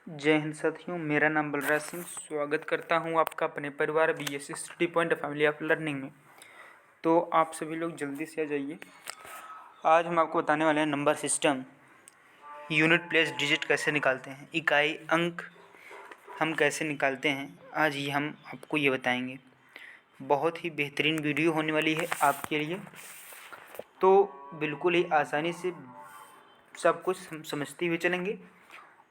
जय हिंद साथियों, मेरा नाम बलराज सिंह। स्वागत करता हूं आपका अपने परिवार BSc study point family of learning में। तो आप सभी लोग जल्दी से आ जाइए। आज हम आपको बताने वाले हैं number system, unit place digit कैसे निकालते हैं, इकाई अंक हम कैसे निकालते हैं। आज ही हम आपको ये बताएंगे। बहुत ही बेहतरीन वीडियो होने वाली है आपके लिए। तो बिल्कुल ही आसानी से सब कुछ हम समझते हुए चलेंगे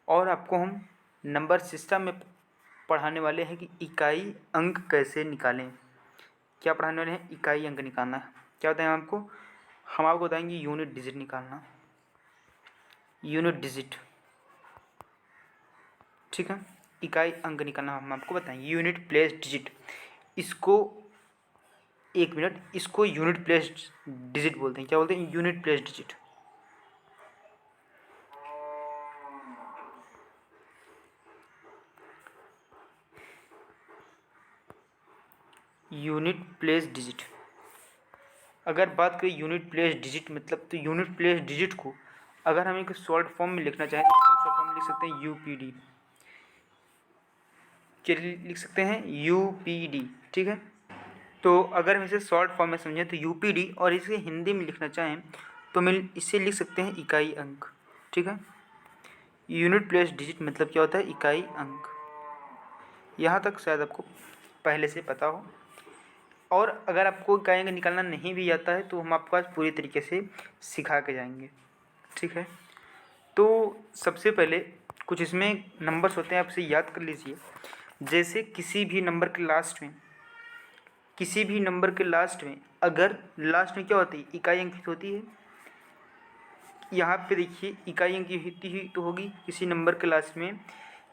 और आपको हम नंबर सिस्टम में पढ़ाने वाले हैं कि इकाई अंक कैसे निकालें। क्या पढ़ाने वाले हैं? इकाई अंक निकालना। क्या बताएं आपको? हम आपको बताएंगे यूनिट डिजिट निकालना, यूनिट डिजिट, ठीक है। इकाई अंक निकालना हम आपको बताएंगे, यूनिट प्लेस डिजिट। इसको एक मिनट, इसको यूनिट प्लेस डिजिट बोलते हैं। क्या बोलते हैं? Unit place digit. Unit place digit. अगर बात करें यूनिट प्लेस डिजिट मतलब, तो यूनिट प्लेस डिजिट को अगर हम एक शॉर्ट फॉर्म में लिखना चाहें तो हम शॉर्ट फॉर्म में लिख सकते हैं UPD। क्या लिख सकते हैं? UPD, ठीक है। तो अगर हम इसे शॉर्ट फॉर्म में समझें तो UPD, और इसे हिंदी में लिखना चाहें तो मैं इसे लिख सकते हैं इकाई अंक, ठीक है। यूनिट प्लेस डिजिट मतलब क्या होता है? इकाई अंक। यहाँ तक शायद आपको पहले से पता हो। और अगर आपको इकाई अंक निकालना नहीं भी आता है तो हम आपको आज पूरी तरीके से सिखा के जाएंगे, ठीक है। तो सबसे पहले कुछ इसमें नंबर्स होते हैं, आप इसे याद कर लीजिए। जैसे किसी भी नंबर के लास्ट में, किसी भी नंबर के लास्ट में अगर लास्ट में क्या होती है? इकाई अंकित होती है। यहाँ पे देखिए, इकाई अंक होती ही तो होगी। किसी नंबर के लास्ट में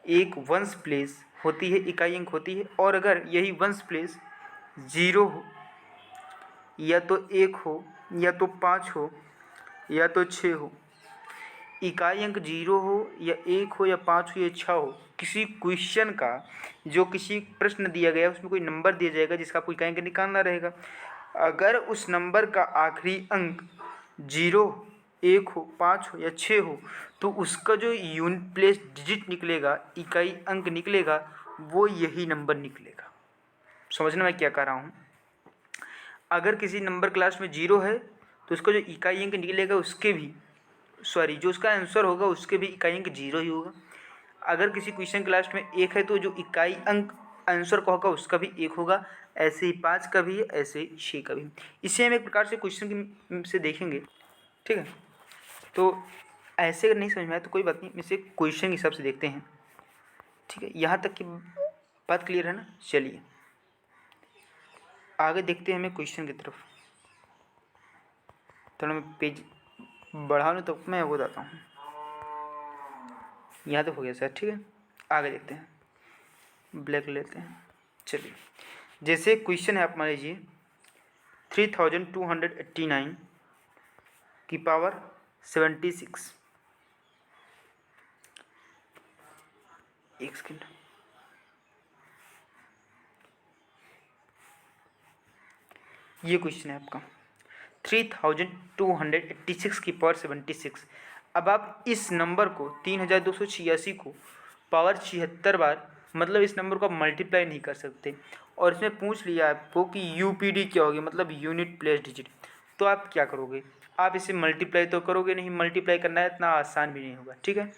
एक वंस प्लेस होती है, इकाई अंक होती है। और अगर यही वंस प्लेस 0 हो, या तो 1 हो, या तो 5 हो, या तो 6 हो, इकाई अंक 0 हो या 1 हो या 5 हो या 6 हो, किसी क्वेश्चन का जो किसी प्रश्न दिया गया है उसमें कोई नंबर दिया जाएगा जिसका आपको इकाई अंक निकालना रहेगा। अगर उस नंबर का आखिरी अंक 0, 1 हो, 5 हो या 6 हो, तो उसका जो यूनिट प्लेस डिजिट निकलेगा, इकाई अंक निकलेगा, वो यही नंबर निकलेगा। समझना मैं क्या कह रहा हूँ? अगर किसी नंबर क्लास में 0 है तो उसका जो इकाई अंक निकलेगा उसके भी, सॉरी, जो उसका आंसर होगा उसके भी इकाई अंक 0 ही होगा। अगर किसी क्वेश्चन क्लास में 1 है तो जो इकाई अंक आंसर का होगा उसका भी 1 होगा। ऐसे ही 5 का भी है, ऐसे ही 6 का भी। इसे हम एक प्रकार से क्वेश्चन से देखेंगे, ठीक है। तो ऐसे अगर नहीं समझ में आया तो कोई बात नहीं, इसे क्वेश्चन के हिसाब से देखते हैं, ठीक है। यहाँ तक की बात क्लियर है ना? चलिए आगे देखते हैं हमें क्वेश्चन की तरफ। थोड़ा मैं पेज बढ़ा लूँ तो मैं वो बताता हूँ। यहाँ तो हो गया सर, ठीक है। आगे देखते हैं, ब्लैक लेते हैं। चलिए, जैसे क्वेश्चन है, आप मान लीजिए 3289 की पावर 76। एक सेकेंड, ये क्वेश्चन है आपका 3286 की पावर 76। अब आप इस नंबर को 3286 को पावर 76 बार, मतलब इस नंबर को आप मल्टीप्लाई नहीं कर सकते। और इसमें पूछ लिया आपको कि UPD क्या होगी, मतलब यूनिट प्लेस डिजिट। तो आप क्या करोगे? आप इसे मल्टीप्लाई तो करोगे नहीं, मल्टीप्लाई करना इतना आसान भी नहीं होगा, ठीक है।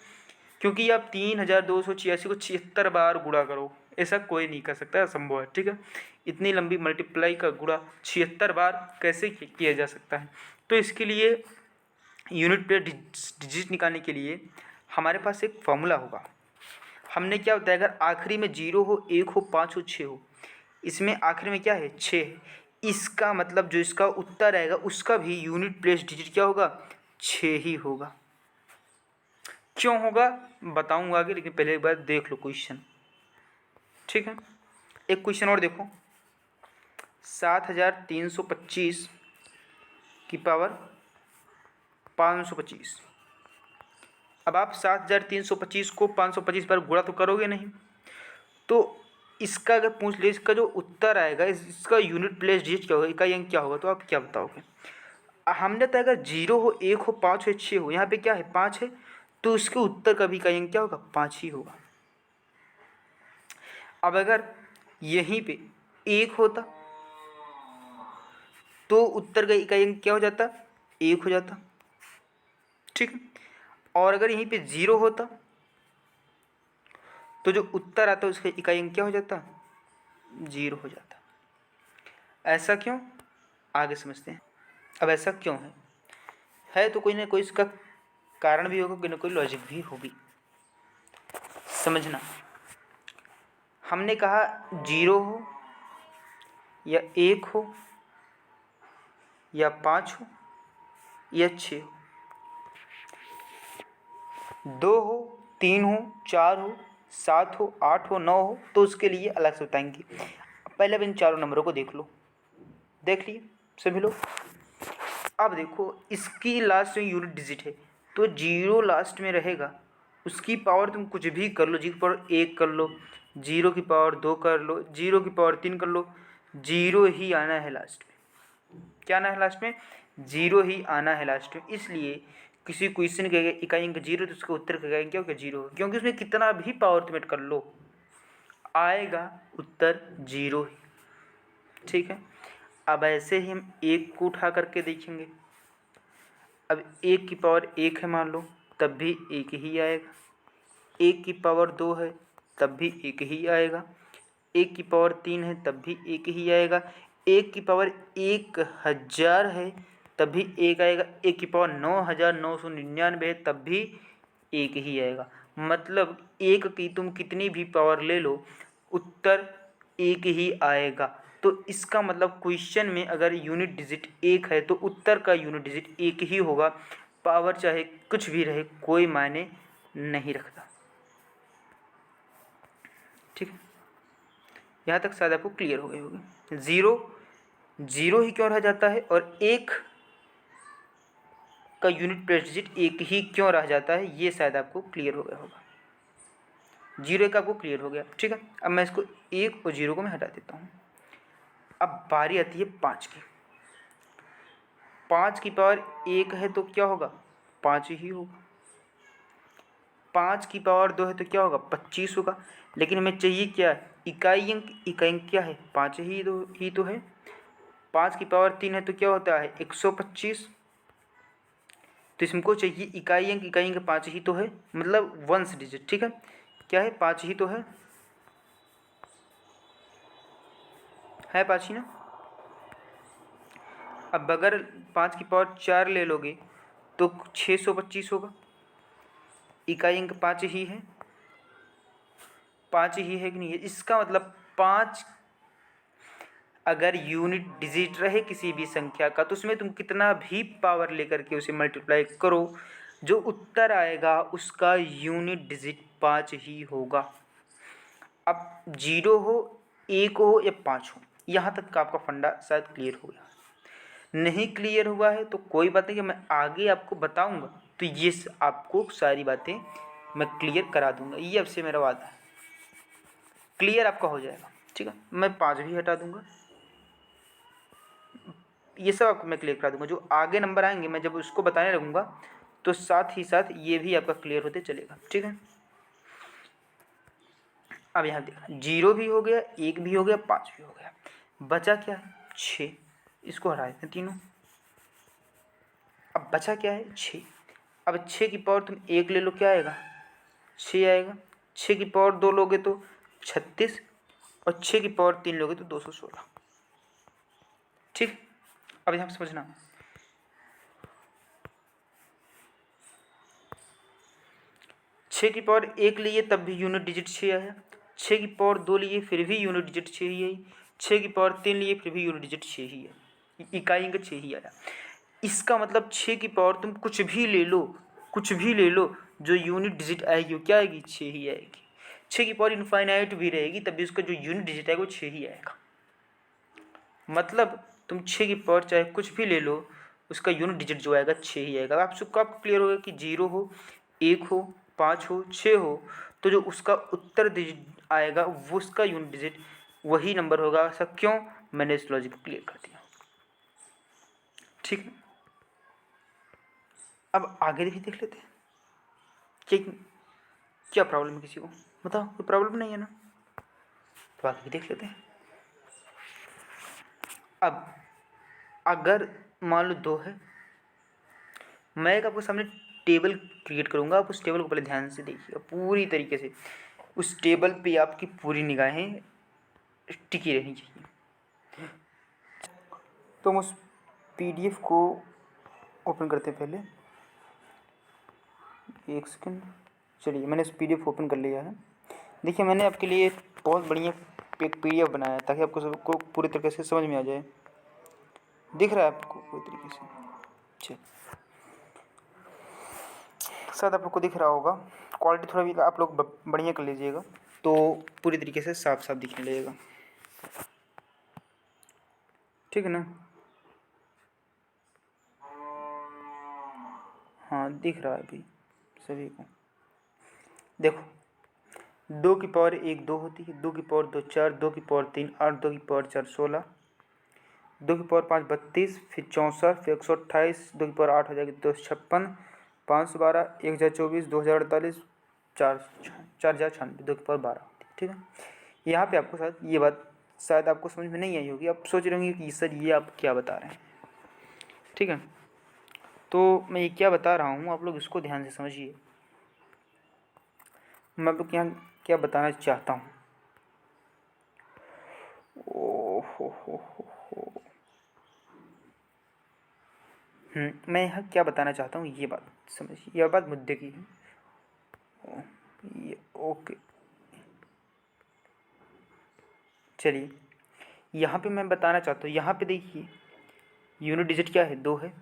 क्योंकि आप 3286 को 76 बार गुणा करो, ऐसा कोई नहीं कर सकता, असंभव है, ठीक है। इतनी लंबी मल्टीप्लाई का गुणा 76 बार कैसे किया जा सकता है? तो इसके लिए यूनिट प्लेस डिजिट निकालने के लिए हमारे पास एक फॉर्मूला होगा। हमने क्या बताया? अगर आखिरी में 0 हो, 1 हो, 5 हो, 6 हो, इसमें आखिरी में क्या है? 6 है। इसका मतलब जो इसका उत्तर आएगा उसका भी यूनिट प्लेस डिजिट क्या होगा? 6 ही होगा। क्यों होगा बताऊंगा आगे, लेकिन पहले एक बार देख लो क्वेश्चन, ठीक है। एक क्वेश्चन और देखो, 7325 की पावर 525। अब आप 7325 को 525 बार गुणा तो करोगे नहीं, तो इसका अगर पूछ ले, इसका जो उत्तर आएगा, इसका यूनिट प्लेस डिजिट क्या होगा, इकाई अंक क्या होगा, तो आप क्या बताओगे? हमने तो अगर 0 हो, 1 हो, 5 हो, 6 हो, यहाँ पे क्या है? 5 है, तो इसके उत्तर का भी इकाई अंक क्या होगा? 5 ही होगा। अब अगर यहीं पे 1 होता तो उत्तर का इकाई अंक क्या हो जाता, 1 हो जाता, ठीक है। और अगर यहीं पे 0 होता तो जो उत्तर आता उसका इकाई अंक क्या हो जाता, 0 हो जाता। ऐसा क्यों, आगे समझते हैं। अब ऐसा क्यों है तो कोई ना कोई इसका कारण भी होगा, कोई ना कोई लॉजिक भी होगी। समझना, हमने कहा 0 हो या 1 हो या 5 हो या 6 हो, 2 हो, 3 हो, 4 हो, 7 हो, 8 हो, 9 हो, तो उसके लिए अलग से बताएंगे। पहले अब इन चारों नंबरों को देख लो, देख लिए सभी लोग। अब देखो इसकी लास्ट में यूनिट डिजिट है तो 0 लास्ट में रहेगा, उसकी पावर तुम कुछ भी कर लो, 0 की पावर 1 कर लो, 0 की पावर 2 कर लो, 0 की पावर 3 कर लो, 0 ही आना है लास्ट में। क्या आना है लास्ट में, 0 ही आना है लास्ट में। इसलिए किसी क्वेश्चन के इकाई अंक 0 तो उसका उत्तर का इकाई क्या होगा, 0 होगा, क्योंकि उसमें कितना भी पावर तुम ऐड कर लो आएगा उत्तर 0 ही, ठीक है। अब ऐसे ही हम 1 को उठा करके देखेंगे। अब 1 की पावर 1 है मान लो, तब भी 1 ही आएगा। 1 की पावर 2 है तब भी 1 ही आएगा। 1 की पावर 3 है तब भी 1 ही आएगा। 1 की पावर 1000 है तब भी 1 आएगा। 1 की पावर 9999 है तब भी 1 ही आएगा। मतलब 1 की तुम कितनी भी पावर ले लो उत्तर 1 ही आएगा। तो इसका मतलब क्वेश्चन में अगर यूनिट डिजिट 1 है तो उत्तर का यूनिट डिजिट 1 ही होगा। पावर चाहे कुछ भी रहे कोई मायने नहीं रखता, ठीक है। यहाँ तक शायद आपको क्लियर हो गए होंगे। 0 ही क्यों रह जाता है और 1 का यूनिट प्लेस डिजिट 1 ही क्यों रह जाता है, ये शायद आपको क्लियर हो गया होगा। 0 का आपको क्लियर हो गया, ठीक है। अब मैं इसको 1 और 0 को मैं हटा देता हूँ। अब बारी आती है 5 की। 5 की पावर 1 है तो क्या होगा, 5 ही होगा। 5 की पावर 2 है तो क्या होगा, 25 होगा। लेकिन हमें चाहिए क्या है, इकाई अंक। इकाई अंक क्या है, 5 ही तो है। 5 की पावर 3 है तो क्या होता है, 125। तो इसको चाहिए इकाई अंक। इकाई अंक 5 ही तो है, मतलब वंस डिजिट, ठीक है। क्या है, 5 ही तो है 5 ही ना। अब अगर 5 की पावर 4 ले लोगे तो 625 होगा। इकाई अंक 5 ही है, 5 ही है कि नहीं है। इसका मतलब 5 अगर यूनिट डिजिट रहे किसी भी संख्या का तो उसमें तुम कितना भी पावर लेकर के उसे मल्टीप्लाई करो, जो उत्तर आएगा उसका यूनिट डिजिट 5 ही होगा। अब 0 हो, 1 हो या 5 हो, यहाँ तक का आपका फंडा शायद क्लियर हो गया। नहीं क्लियर हुआ है तो कोई बात नहीं, कि मैं आगे आपको बताऊंगा तो ये आपको सारी बातें मैं क्लियर करा दूंगा, ये अब से मेरा वादा है। क्लियर आपका हो जाएगा, ठीक है। मैं 5 भी हटा दूंगा, ये सब आपको मैं क्लियर करा दूंगा। जो आगे नंबर आएंगे मैं जब उसको बताने लगूंगा तो साथ ही साथ ये भी आपका क्लियर होते चलेगा, ठीक है। अब यहाँ देखा 0 भी हो गया, 1 भी हो गया, 5 भी हो गया, बचा क्या है, 6। इसको हटा देते हैं तीनों। अब बचा क्या है, 6। अब 6 की पावर तुम 1 ले लो, क्या आएगा, 6 आएगा। 6 की पावर 2 लोगे तो 36, और 6 की पावर 3 लोगे तो 216, ठीक। अब यहाँ समझना, 6 की पावर 1 लिए तब भी यूनिट डिजिट 6 आया। 6 की पावर 2 लिए फिर भी यूनिट डिजिट 6 ही आई। 6 की पावर 3 लिए फिर भी यूनिट डिजिट 6 ही है, इकाई अंक 6 ही आया। इसका मतलब 6 की पावर तुम कुछ भी ले लो, कुछ भी ले लो, जो यूनिट डिजिट आएगी वो क्या आएगी, 6 ही आएगी। 6 की पावर इनफाइनाइट भी रहेगी तब भी उसका जो यूनिट डिजिट आएगा वो 6 ही आएगा। मतलब तुम 6 की पावर चाहे कुछ भी ले लो, उसका यूनिट डिजिट जो आएगा 6 ही आएगा। आप सबको आपको क्लियर होगा कि 0 हो, 1 हो, 5 हो, 6 हो, तो जो उसका उत्तर डिजिट आएगा वो उसका यूनिट डिजिट वही नंबर होगा। ऐसा क्यों, मैंने इस लॉजिक को क्लियर कर दिया, ठीक है। अब आगे भी देख लेते हैं कि क्या प्रॉब्लम है, किसी को बताओ, कोई प्रॉब्लम नहीं है ना। बाकी भी देख लेते हैं। अब अगर मान लो 2 है, मैं एक आपके सामने टेबल क्रिएट करूँगा, आप उस टेबल को पहले ध्यान से देखिएगा पूरी तरीके से। उस टेबल पे आपकी पूरी निगाहें टिकी रहनी चाहिए। तो हम उस पीडीएफ को ओपन करते हैं पहले, एक सेकंड। चलिए, मैंने उस पीडीएफ को ओपन कर लिया है। देखिए, मैंने आपके लिए बहुत बढ़िया एक पीडीएफ बनाया है ताकि आपको सबको पूरी तरीके से समझ में आ जाए। दिख रहा है आपको पूरी तरीके से? चलिए, शायद आप लोग को दिख रहा होगा। क्वालिटी थोड़ा भी आप लोग बढ़िया कर लीजिएगा तो पूरी तरीके से साफ साफ दिखने लगेगा, ठीक है ना? हाँ, दिख रहा है अभी सभी को। देखो, 2 की पावर 1 2 होती है, 2 की पावर 2 4, 2 की पावर 3 8, 2 की पावर 4 16, 2 की पावर 5 32, फिर 64, फिर 128, 2 की पावर 8 हो जाएगी 256, 512, 1024, 2048, 4096, 2 की पावर 12 होती है, ठीक है। यहाँ पे आपको शायद ये बात शायद आपको समझ में नहीं आई होगी, आप सोच रहे होंगे कि सर ये आप क्या बता रहे हैं, ठीक है। तो मैं ये क्या बता रहा हूँ, आप लोग इसको ध्यान से समझिए। मैं आप लोग के यहाँ क्या बताना चाहता हूँ। ओ हो। मैं यहाँ क्या बताना चाहता हूँ ये बात समझिए, यह बात मुद्दे की है। ये ओके, चलिए, यहाँ पे मैं बताना चाहता हूँ, यहाँ पे देखिए यूनिट डिजिट क्या है, 2 है।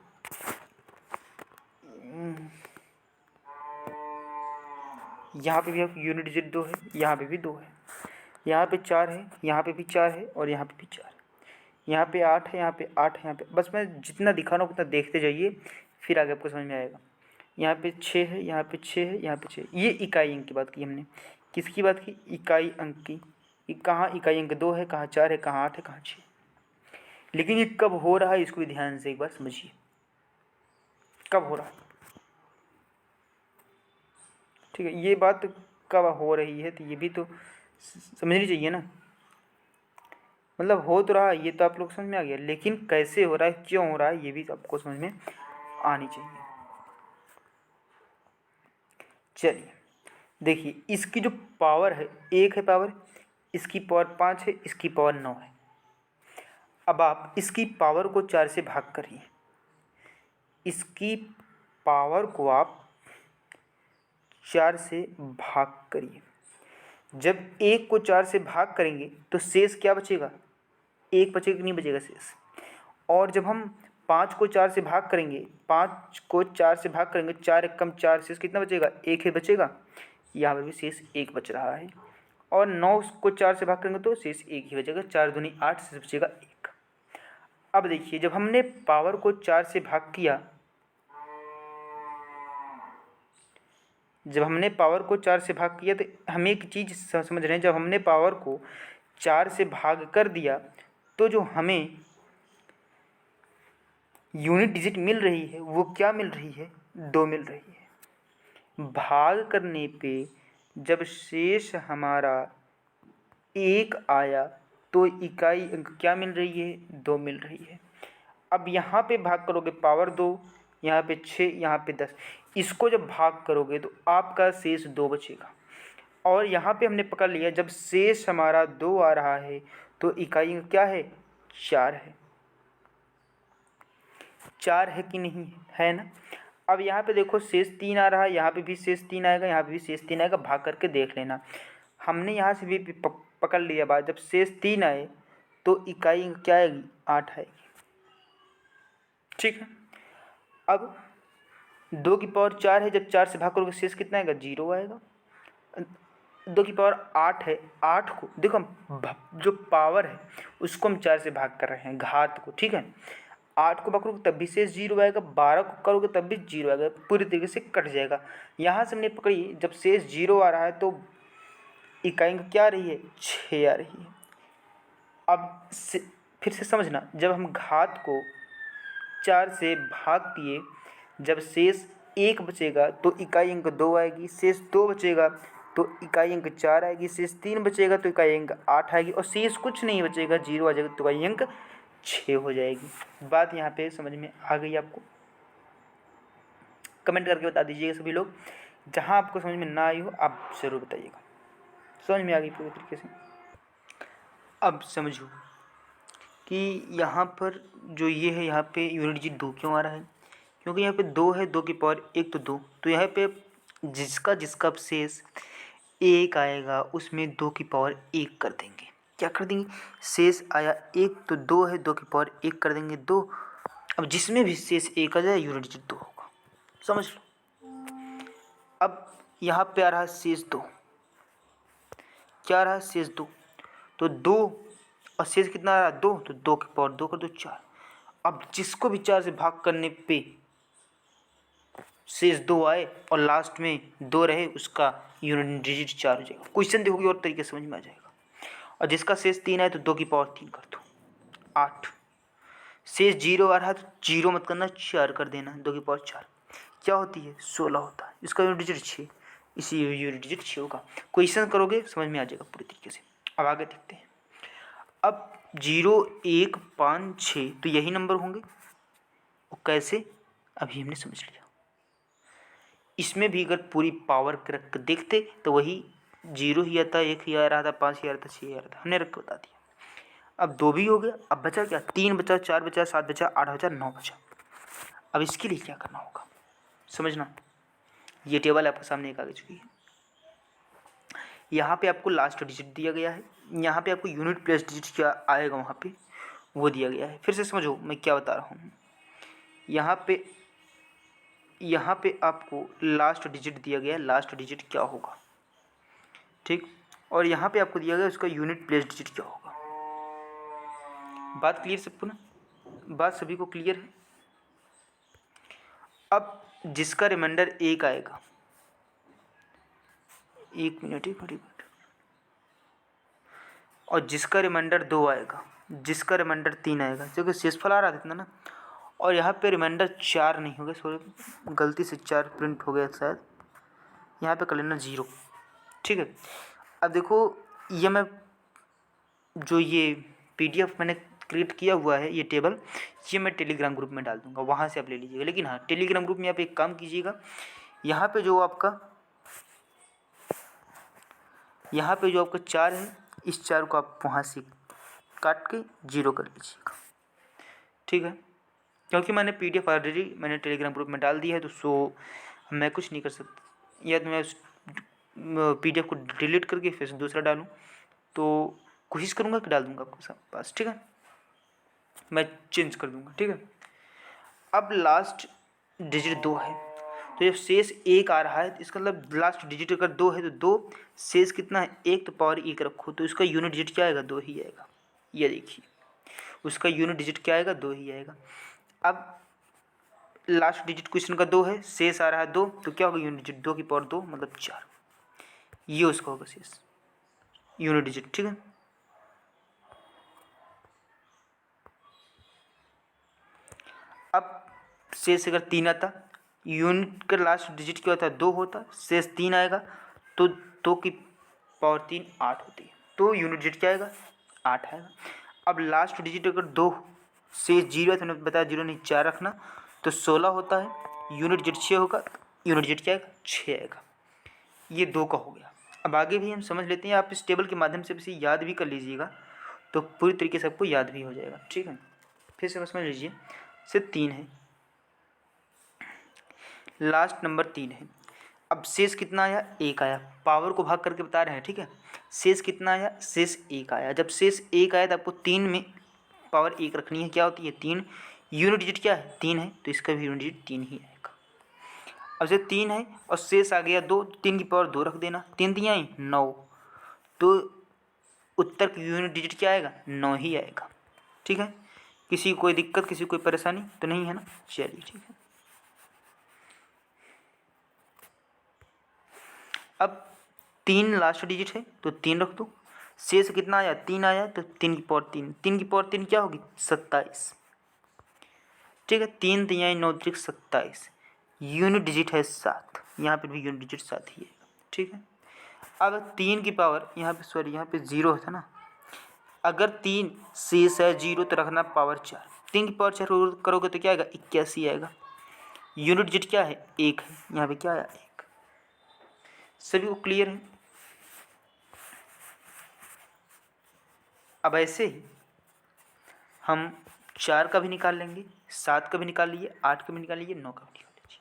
यहाँ पे भी यूनिट डिजिट 2 है, यहाँ पे भी 2 है, यहाँ पे 4 है, यहाँ पे भी 4 है और यहाँ पे भी 4 है, यहाँ पे 8 है, यहाँ पे 8 है, यहाँ पे बस मैं जितना दिखा रहा हूँ उतना देखते जाइए, फिर आगे आपको समझ में आएगा। यहाँ पे 6 है, यहाँ पे 6 है, यहाँ पे 6। ये इकाई अंक की बात की हमने, किसकी बात की? इकाई अंक की। कहाँ इकाई अंक 2 है, कहाँ 4 है, कहाँ 8 है, कहाँ 6। लेकिन ये कब हो रहा है इसको भी ध्यान से एक बार समझिए, कब हो रहा है, ठीक है। ये बात कब हो रही है तो ये भी तो समझनी चाहिए ना। मतलब हो तो रहा है, ये तो आप लोग समझ में आ गया, लेकिन कैसे हो रहा है, क्यों हो रहा है, ये भी आपको समझ में आनी चाहिए। चलिए, देखिए, इसकी जो पावर है 1 है पावर, इसकी पावर 5 है, इसकी पावर 9 है। अब आप इसकी पावर को 4 से भाग करिए, इसकी पावर को आप 4 से भाग करिए। जब 1 को 4 से भाग करेंगे तो शेष क्या बचेगा? 1 बचेगा कि नहीं बचेगा शेष? और जब हम 5 को 4 से भाग करेंगे, 5 को 4 से भाग करेंगे, 4 एक कम 4, शेष कितना बचेगा? 1 ही बचेगा। यहाँ पर भी शेष 1 बच रहा है। और 9 को 4 से भाग करेंगे तो शेष 1 ही बचेगा, 4 दूनी 8, शेष बचेगा 1। अब देखिए, जब हमने पावर को 4 से भाग किया, जब हमने पावर को 4 से भाग किया तो हम एक चीज़ समझ रहे हैं, जब हमने पावर को 4 से भाग कर दिया तो जो हमें यूनिट डिजिट मिल रही है वो क्या मिल रही है? 2 मिल रही है। भाग करने पे जब शेष हमारा 1 आया तो इकाई अंक क्या मिल रही है? 2 मिल रही है। अब यहाँ पे भाग करोगे पावर 2, यहाँ पे 6, यहाँ पे 10, इसको जब भाग करोगे तो आपका शेष 2 बचेगा। और यहाँ पे हमने पकड़ लिया, जब शेष हमारा 2 आ रहा है तो इकाई अंक क्या है? 4 है। 4 है कि नहीं है ना? अब यहाँ पे देखो शेष 3 आ रहा है, यहाँ पे भी शेष 3 आएगा, यहाँ पे भी शेष 3 आएगा, भाग करके देख लेना। हमने यहाँ से भी पकड़ लिया बात, जब शेष 3 आए तो इकाई अंक क्या आएगी? 8 आएगी, ठीक है। अब 2 की पावर 4 है, जब 4 से भाग करोगे शेष कितना आएगा? 0 आएगा। 2 की पावर 8 है, 8 को देखो हम जो पावर है उसको हम 4 से भाग कर रहे हैं, घात को, ठीक है। 8 को भाग करोगे तब भी शेष 0 आएगा, 12 को करोगे तब भी 0 आएगा, पूरी तरीके से कट जाएगा। यहाँ से हमने पकड़ी, जब शेष 0 आ रहा है तो इकाई क्या आ रही है? 6 आ रही है। अब फिर से समझना, जब हम घात को 4 से भाग किए, जब शेष 1 बचेगा तो इकाई अंक 2 आएगी, शेष 2 बचेगा तो इकाई अंक 4 आएगी, शेष 3 बचेगा तो इकाई अंक 8 आएगी और शेष कुछ नहीं बचेगा, 0 आ जाएगा तो इकाई अंक 6 हो जाएगी। बात यहाँ पे समझ में आ गई आपको? कमेंट करके बता दीजिएगा सभी लोग, जहाँ आपको समझ में ना आई हो आप ज़रूर बताइएगा। समझ में आ गई पूरी तरीके से? अब समझो कि यहाँ पर जो ये है, यहाँ पे यूनिट डिजिट 2 क्यों आ रहा है? क्योंकि यहाँ पे 2 है, 2 की पावर 1 तो 2, तो यहाँ पे जिसका जिसका शेष 1 आएगा उसमें 2 की पावर 1 कर देंगे। क्या कर देंगे? शेष आया 1 तो 2 है, 2 की पावर 1 कर देंगे 2। अब जिसमें भी शेष 1 आ जाए यूनिट डिजिट 2 होगा, समझ लो। अब यहाँ पे आ रहा है शेष 2, क्या आ रहा है? शेष 2, तो 2 और शेष कितना आ रहा है? 2, तो 2 की पावर 2 कर दो 4। अब जिसको भी 4 से भाग करने पे शेष 2 आए और लास्ट में 2 रहे, उसका यूनिट डिजिट 4 हो जाएगा। क्वेश्चन देखोगे और तरीके समझ में आ जाएगा। और जिसका शेष 3 आए तो 2 की पावर 3 कर दो 8। शेष 0 आ रहा है तो 0 मत करना, 4 कर देना, 2 की पावर 4 क्या होती है? 16 होता है। इसका यूनिट डिजिट 6, इसी यूनिट डिजिट 6 होगा। क्वेश्चन करोगे समझ में आ जाएगा पूरी तरीके से। अब आगे देखते हैं। अब 0 1 5 6 तो यही नंबर होंगे, और कैसे अभी हमने समझ लिया। इसमें भी अगर पूरी पावर रख कर देखते तो वही 0 ही आता, 1 ही आ रहा था, 5 ही आ रहा था, 6 ही आ रहा था, हमने रख के बता दिया। अब 2 भी हो गया, अब बचा क्या? 3 बचा, 4 बचा, 7 बचा, 8 बचा, 9 बचा। अब इसके लिए क्या करना होगा समझना। ये टेबल आपके सामने एक आ चुकी है। यहाँ पे आपको लास्ट डिजिट दिया गया है, यहाँ पे आपको यूनिट प्लेस डिजिट क्या आएगा वहाँ पे वो दिया गया है। फिर से समझो मैं क्या बता रहा हूँ। यहाँ पे आपको लास्ट डिजिट दिया गया है, लास्ट डिजिट क्या होगा, ठीक। और यहाँ पे आपको दिया गया उसका यूनिट प्लेस डिजिट क्या होगा। बात क्लियर सबको ना? बात सभी को क्लियर है? अब जिसका रिमाइंडर 1 आएगा, 1 मिनट, और जिसका रिमाइंडर 2 आएगा, जिसका रिमाइंडर 3 आएगा, क्योंकि शेषफल आ रहा था इतना ना। और यहाँ पे रिमाइंडर 4 नहीं होगा, सॉरी गलती से 4 प्रिंट हो गया शायद, यहाँ पे कर लेना 0, ठीक है। अब देखो ये मैं जो ये PDF मैंने क्रिएट किया हुआ है ये टेबल, ये मैं टेलीग्राम ग्रुप में डाल दूंगा, वहाँ से आप ले लीजिएगा। लेकिन हाँ, टेलीग्राम ग्रुप में आप एक काम कीजिएगा, यहाँ पे जो आपका 4 है, इस 4 को आप वहाँ से काट के 0 कर लीजिएगा, ठीक है। क्योंकि मैंने PDF ऑलरेडी मैंने टेलीग्राम ग्रुप में डाल दिया है, तो सो मैं कुछ नहीं कर सकता, या तो मैं उस PDF को डिलीट करके फिर से दूसरा डालूँ, तो कोशिश करूँगा कि डाल दूँगा आपके पास, ठीक है। मैं चेंज कर दूँगा, ठीक है। अब लास्ट डिजिट 2 है, तो जब शेष 1 आ रहा है तो इसका मतलब लास्ट डिजिट अगर 2 है तो 2, शेष कितना है? 1, तो पावर 1 रखो, तो इसका यूनिट डिजिट क्या आएगा? 2 ही आएगा। ये देखिए उसका यूनिट डिजिट क्या आएगा? 2 ही आएगा। अब लास्ट डिजिट क्वेश्चन का 2 है, शेष आ रहा है 2, तो क्या होगा? यूनिट डिजिट 2 की पावर 2 मतलब 4, ये उसका होगा शेष यूनिट डिजिट, ठीक है। अब शेष अगर 3 आता, यूनिट का लास्ट डिजिट क्या होता है? 2 होता, शेष 3 आएगा, तो 2 की पावर 3 8 होती है, तो यूनिट डिजिट क्या आएगा? 8 आएगा। अब लास्ट डिजिट अगर 2 शेष 0 है, तो मैंने बताया 0 नहीं 4 रखना, तो 16 होता है, यूनिट डिजिट 6 होगा, यूनिट डिजिट क्या आएगा? 6 आएगा। ये 2 का हो गया। अब आगे भी हम समझ लेते हैं, आप इस टेबल के माध्यम से इसे याद भी कर लीजिएगा, तो पूरी तरीके से आपको याद भी हो जाएगा, ठीक है। फिर से समझ लीजिए, सिर्फ 3 है, लास्ट नंबर 3 है। अब शेष कितना आया? 1 आया, पावर को भाग करके बता रहे हैं, ठीक है। शेष कितना आया? शेष 1 आया। जब शेष 1 आया तो आपको 3 में पावर 1 रखनी है, क्या होती है? 3। यूनिट डिजिट क्या है? 3 है, तो इसका भी यूनिट डिजिट 3 ही आएगा। अब से 3 है और शेष आ गया 2, 3 की पावर 2 रख देना, 3 दिया ही 9, तो उत्तर की यूनिट डिजिट क्या आएगा? 9 ही आएगा, ठीक है। किसी कोई दिक्कत, किसी कोई परेशानी तो नहीं है ना? चलिए ठीक है। अब 3 लास्ट डिजिट है तो 3 रख दो, शेष कितना आया? 3 आया, तो 3 की पावर 3, 3 की पावर 3 क्या होगी? 27, ठीक है। 3 3 9 27, यूनिट डिजिट है 7, यहाँ पर भी यूनिट डिजिट 7 ही है, ठीक है। अब 3 की पावर यहाँ पे, सॉरी यहाँ पे 0 था ना, अगर 3 शेष है 0 तो रखना पावर 4। 3 की पावर 4 करोगे तो क्या आएगा, 81 आएगा। यूनिट डिजिट क्या है, 1 है, यहाँ पे क्या आया, 1। सभी को क्लियर है। अब ऐसे ही हम 4 का भी निकाल लेंगे, 7 का भी निकाल लिए, 8 का भी निकाल लीजिए, 9 का भी निकाल लीजिए।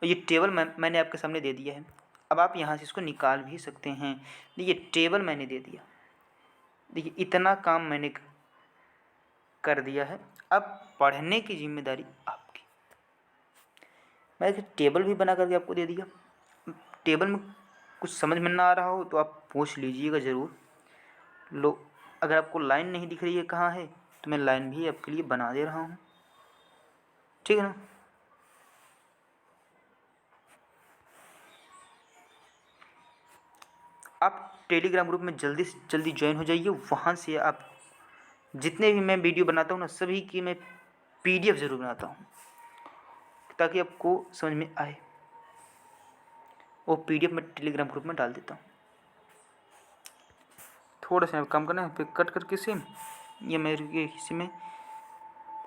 और ये टेबल मैंने आपके सामने दे दिया है। अब आप यहाँ से इसको निकाल भी सकते हैं। देखिए टेबल मैंने दे दिया, देखिए इतना काम मैंने कर दिया है। अब पढ़ने की जिम्मेदारी आपकी। मैंने टेबल भी बना करके आपको दे दिया। टेबल में कुछ समझ में ना आ रहा हो तो आप पूछ लीजिएगा ज़रूर। लो, अगर आपको लाइन नहीं दिख रही है कहाँ है, तो मैं लाइन भी आपके लिए बना दे रहा हूँ, ठीक है ना। आप टेलीग्राम ग्रुप में जल्दी से जल्दी ज्वाइन हो जाइए। वहाँ से आप जितने भी मैं वीडियो बनाता हूँ ना, सभी की मैं PDF ज़रूर बनाता हूँ ताकि आपको समझ में आए। वो PDF मैं टेलीग्राम ग्रुप में डाल देता हूँ। थोड़ा सा काम करना है, फिर कट करके सेम ये मेरे हिस्से में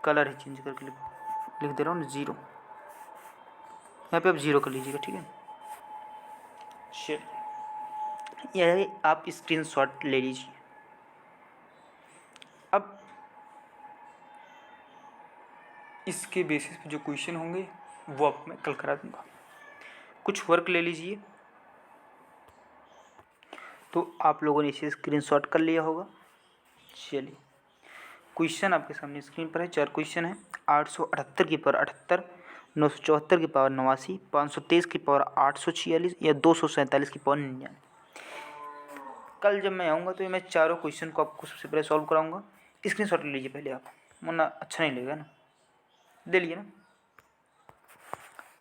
कलर ही चेंज करके लिख दे रहा हूँ 0। यहाँ पे आप 0 कर लीजिएगा, ठीक है। चलिए यह आप स्क्रीनशॉट ले लीजिए। अब इसके बेसिस पे जो क्वेश्चन होंगे वो आप मैं कल करा दूँगा। कुछ वर्क ले लीजिए। तो आप लोगों ने इसे स्क्रीनशॉट कर लिया होगा। चलिए क्वेश्चन आपके सामने स्क्रीन पर है। 4 क्वेश्चन है। 878 की पावर 78, 974 की पावर 89, 523 की पावर 846 या 247 की पावर 99। कल जब मैं आऊँगा तो मैं चारों क्वेश्चन को आपको सबसे पहले सॉल्व कराऊंगा। स्क्रीनशॉट ले लीजिए पहले आप, वरना अच्छा नहीं लगेगा ना। दे लिए ना।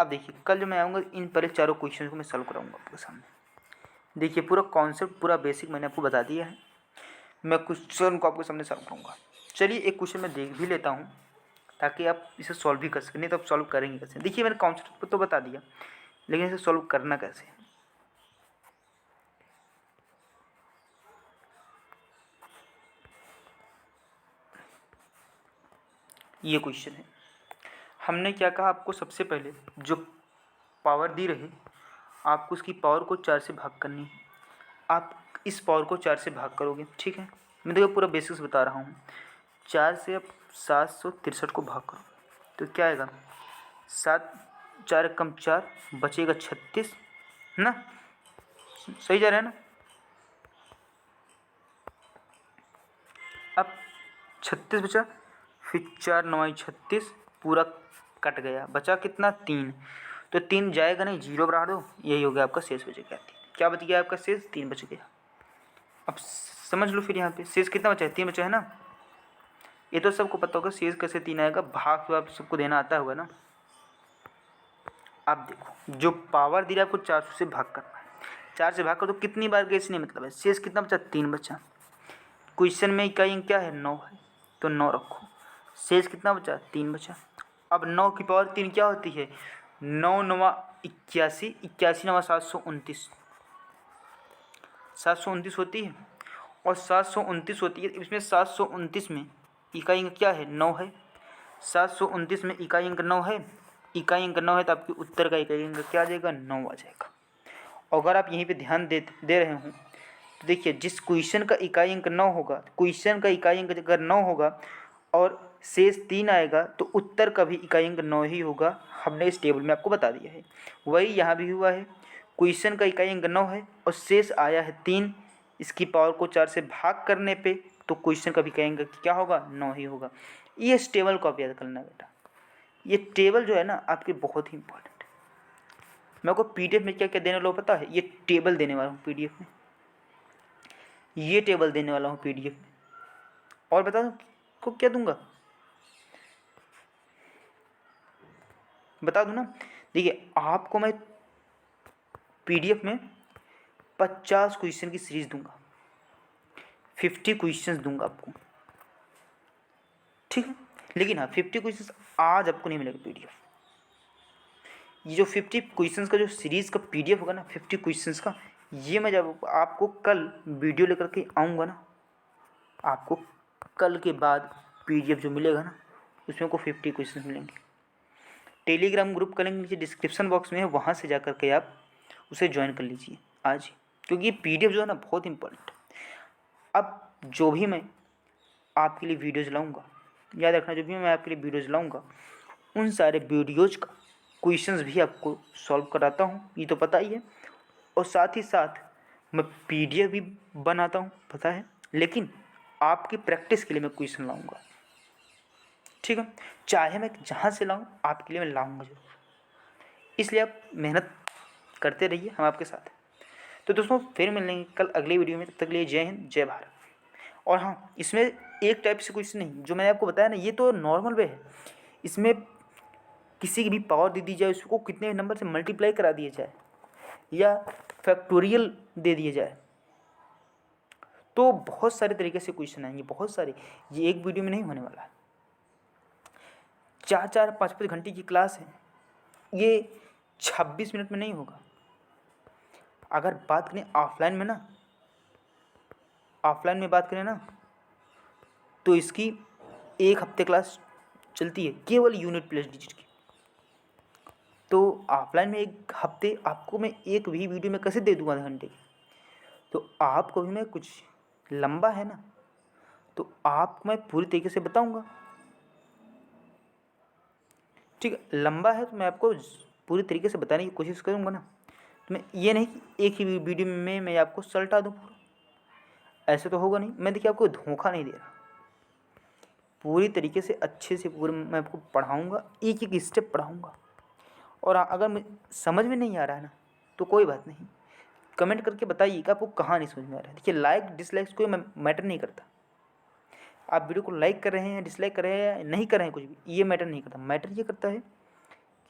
अब देखिए कल जब मैं आऊँगा इन पहले चारों क्वेश्चन को मैं सॉल्व कराऊंगा आपके सामने। देखिए पूरा कॉन्सेप्ट पूरा बेसिक मैंने आपको बता दिया है। मैं क्वेश्चन को आपके सामने सॉल्व करूँगा। चलिए एक क्वेश्चन मैं देख भी लेता हूँ ताकि आप इसे सॉल्व भी कर सकें, नहीं तो आप सॉल्व करेंगे कैसे। देखिए मैंने कॉन्सेप्ट तो बता दिया, लेकिन इसे सॉल्व करना कैसे। ये क्वेश्चन है। हमने क्या कहा आपको, सबसे पहले जो पावर दी रही आपको उसकी पावर को 4 से भाग करनी है। आप इस पावर को 4 से भाग करोगे, ठीक है। मैं देखो पूरा बेसिक्स बता रहा हूँ। 4 से आप 763 को भाग करो तो क्या आएगा, 7 4 कम 4 बचेगा 36 ना। सही जा रहा है ना। अब 36 बचा, फिर 4 9 36 पूरा कट गया, बचा कितना 3। तो 3 जाएगा नहीं, 0 बढ़ा दो, यही हो गया आपका शेष बचेगा 3। क्या बच गया आपका शेष, 3 बच गया। अब समझ लो फिर यहाँ पे शेष कितना बचा है, 3 बचा है ना। ये तो सबको पता होगा शेष कैसे 3 आएगा, भाग तो आप सबको देना आता होगा ना। अब देखो जो पावर दी है आपको 400 से भाग करना है। 4 से भाग कर तो कितनी बार गए इसने मतलब है, शेष कितना बचा, 3 बचा। क्वेश्चन में इकाई अंक क्या है, 9 है, तो 9 रखो। शेष कितना बचा, 3 बचा। अब 9 की पावर 3 क्या होती है, 9 9 81, 81 9 729, 729 होती है। और 729 होती है, इसमें 729 में इकाई अंक क्या है, 9 है। 729 में इकाई अंक 9 है, इकाई अंक 9 है, तो आपके उत्तर का इकाई अंक क्या आ जाएगा, 9 आ जाएगा। और अगर आप यहीं पे ध्यान दे रहे हों तो देखिए जिस क्वेश्चन का इकाई अंक 9 होगा, क्वेश्चन का इकाई अंक अगर 9 होगा और शेष 3 आएगा तो उत्तर का भी इकाई अंक 9 ही होगा। हमने इस टेबल में आपको बता दिया है, वही यहाँ भी हुआ है। क्वेश्चन का इकाई अंक 9 है और शेष आया है 3, इसकी पावर को 4 से भाग करने पे तो क्वेश्चन का भी इकाई अंक क्या होगा, 9 ही होगा। ये इस टेबल को आप याद करना बेटा। ये टेबल जो है ना आपके बहुत ही इंपॉर्टेंट है। मैं आपको PDF में क्या क्या देने वाला हूँ पता है, ये टेबल देने वाला हूँ PDF में, ये टेबल देने वाला हूँ PDF में। और बता दूँ को क्या दूंगा, बता दूँ ना। देखिए आपको मैं PDF में 50 क्वेश्चन की सीरीज दूंगा, 50 क्वेश्चंस दूंगा आपको, ठीक है। लेकिन हाँ 50 क्वेश्चंस आज आपको नहीं मिलेगा PDF। ये जो 50 क्वेश्चंस का जो सीरीज़ का PDF होगा ना 50 क्वेश्चंस का, ये मैं जब आपको कल वीडियो लेकर के आऊँगा ना, आपको कल के बाद PDF जो मिलेगा ना, उसमें को 50 क्वेश्चन मिलेंगे। टेलीग्राम ग्रुप का लिंक नीचे डिस्क्रिप्शन बॉक्स में है, वहाँ से जा कर के आप उसे ज्वाइन कर लीजिए आज ही, क्योंकि ये PDF जो है ना बहुत इंपॉर्टेंट है। अब जो भी मैं आपके लिए वीडियोज़ लाऊंगा, याद रखना, जो भी मैं आपके लिए वीडियोज़ लाऊंगा उन सारे वीडियोज़ का क्वेश्चंस भी आपको सॉल्व कराता हूँ, ये तो पता ही है। और साथ ही साथ मैं PDF भी बनाता हूँ, पता है, लेकिन आपकी प्रैक्टिस के लिए मैं क्वेश्चन लाऊंगा, ठीक है। चाहे मैं जहाँ से लाऊँ, आपके लिए मैं लाऊंगा जरूर, इसलिए आप मेहनत करते रहिए, हम आपके साथ हैं। तो दोस्तों फिर मिलेंगे कल अगली वीडियो में, तब तक के लिए जय हिंद जय भारत। और हाँ, इसमें एक टाइप से क्वेश्चन नहीं, जो मैंने आपको बताया ना, ये तो नॉर्मल वे है। इसमें किसी की भी पावर दे दी जाए, उसको कितने नंबर से मल्टीप्लाई करा दिया जाए या फैक्टोरियल दे दिया जाए, तो बहुत सारे तरीके से क्वेश्चन आएंगे, बहुत सारे। ये एक वीडियो में नहीं होने वाला है, 4-4 5-5 घंटे की क्लास है, ये 26 मिनट में नहीं होगा। अगर बात करें ऑफलाइन में ना, ऑफलाइन में बात करें ना, तो इसकी 1 हफ्ते क्लास चलती है केवल यूनिट प्लस डिजिट की। तो ऑफलाइन में 1 हफ्ते आपको मैं एक भी वीडियो में कैसे दे दूँगा आधे घंटे की। तो आपको भी मैं कुछ लंबा है ना, तो आपको मैं पूरी तरीके से बताऊँगा, ठीक है। लंबा है तो मैं आपको पूरी तरीके से बताने की कोशिश करूँगा ना। तो मैं ये नहीं कि एक ही वीडियो में मैं आपको सलटा दूँ पूरा, ऐसे तो होगा नहीं। मैं देखिए आपको धोखा नहीं दे रहा, पूरी तरीके से अच्छे से पूरा मैं आपको पढ़ाऊँगा, एक एक स्टेप पढ़ाऊँगा। और अगर समझ में नहीं आ रहा है ना, तो कोई बात नहीं, कमेंट करके बताइए कि आपको कहाँ नहीं समझ में आ रहा है। देखिए लाइक डिसलाइक्स कोई मैटर नहीं करता, आप वीडियो को लाइक कर रहे हैं, डिसलाइक कर रहे हैं, नहीं कर रहे हैं, कुछ भी ये मैटर नहीं करता। मैटर ये करता है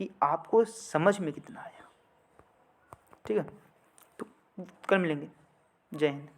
कि आपको समझ में कितना आया, ठीक है। तो कल मिलेंगे, जय हिंद।